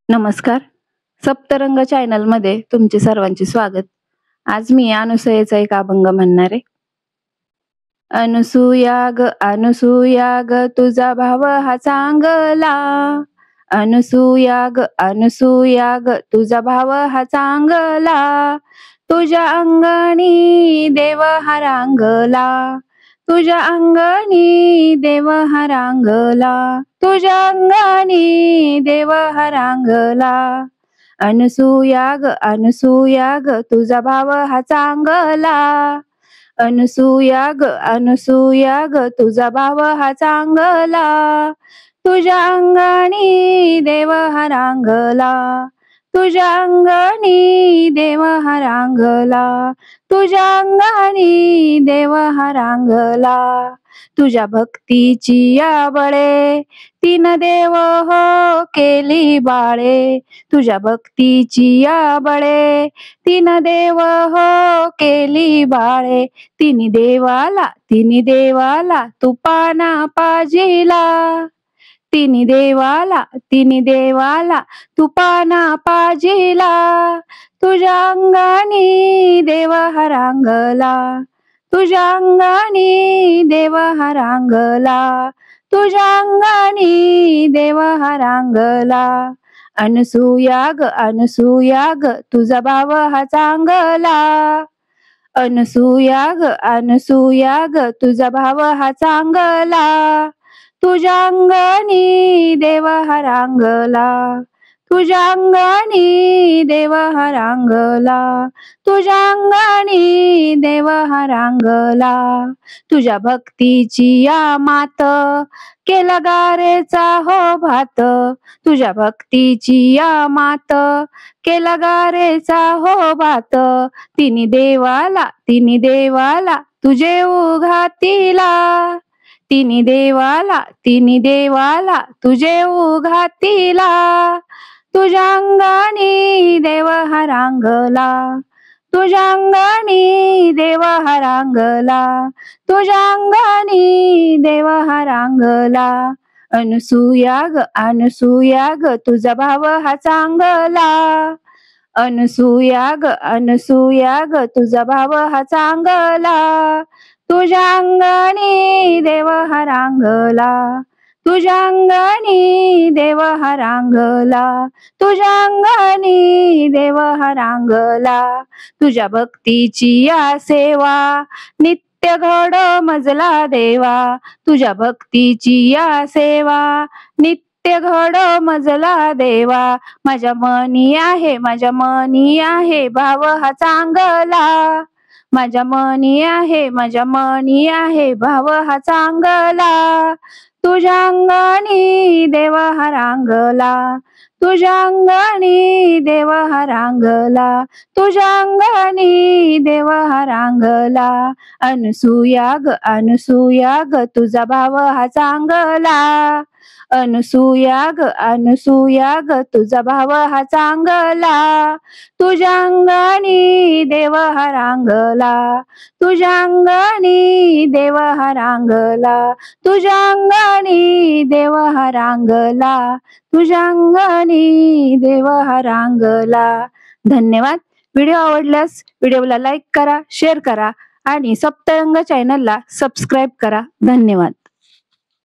नमस्कार. सप्तरंग चॅनलमध्ये तुमचे सर्वांचे स्वागत. आज मी अनुसूयेचा एक अभंग म्हणणार आहे. अनुसूया ग तुझा भाव हा चांगला. अनुसूया ग तुझा भाव हा चांगला. तुझ्या अंगणी देव हा रांगला. तुझ्या अंगणी देव हा रांगला. तुझ्या अंगणी देव हा रांगला. अनुसूया ग तुझा भाव हा चांगला. अनुसूया ग तुझा भाव हा चांगला. तुझ्या अंगणी देव हा रांगला. तुझ्या अंगणी देव हा रांगला. तुझ्या अंगणी देव हा रांगला. तुझ्या भक्तीची या बळे तीन देव हो केली बाळे. तुझ्या भक्तीची या बळे तीन देव हो केली बाळे. तिन्ही देवाला तू पाना पाजिला. तिन्ही देवाला तू पाना पाजिला. तुझ्या अंगणी देव हा रांगला. तुझ्या अंगणी देव हा रांगला. तुझ्या अंगणी देव हा रांगला. अनुसूया ग तुझा भाव हा चांगला. अनुसूया ग तुझा भाव हा चांगला. तुझ्या अंगणी देव हा रांगला. तुझ्या अंगणी देव हा रांगला. तुझ्या अंगणी देव हा रांगला. तुझ्या भक्तीची या मात केला गारेचा हो भात. तुझ्या भक्तीची या मात केला गारेचा हो भात. तिन्ही देवाला तुझे उघातीला. तिन्ही देवाला तुझे उघातीला. तुझ्या अंगणी देव हा रांगला. तुझ्या अंगणी देव हा रांगला. तुझ्या अंगणी देव हा रांगला. अनुसूया ग तुझा भाव हा चांगला. अनुसूया ग तुझा भाव हा चांगला. तुझ्या अंगणी देव हा रांगला. तुझ्या अंगणी देव हा रांगला. तुझ्या अंगणी देव हा रांगला. तुझ्या भक्तीची या सेवा नित्य घड मजला देवा. तुझ्या भक्तीची या सेवा नित्य घड मजला देवा. माझ्या मनी आहे भाव हा चांगला. माझ्या मनी आहे भाव हा चांगला. तुझ्या अंगणी देव हा रांगला. तुझ्या अंगणी देव हा रांगला. तुझ्या अंगणी देव हा रांगला. अनुसूया ग तुझा भाव हा चांगला. अनुसूया ग तुझा भाव हा चांगला. तुझ्या अंगणी देव हा रांगला. तुझ्या अंगणी देव हा रांगला. तुझ्या अंगणी देव हा रांगला. तुझ्या अंगणी देव हा रांगला. धन्यवाद. व्हिडिओ आवडल्यास व्हिडिओला लाईक करा, शेअर करा आणि सप्तरंग चॅनलला सबस्क्राईब करा. धन्यवाद.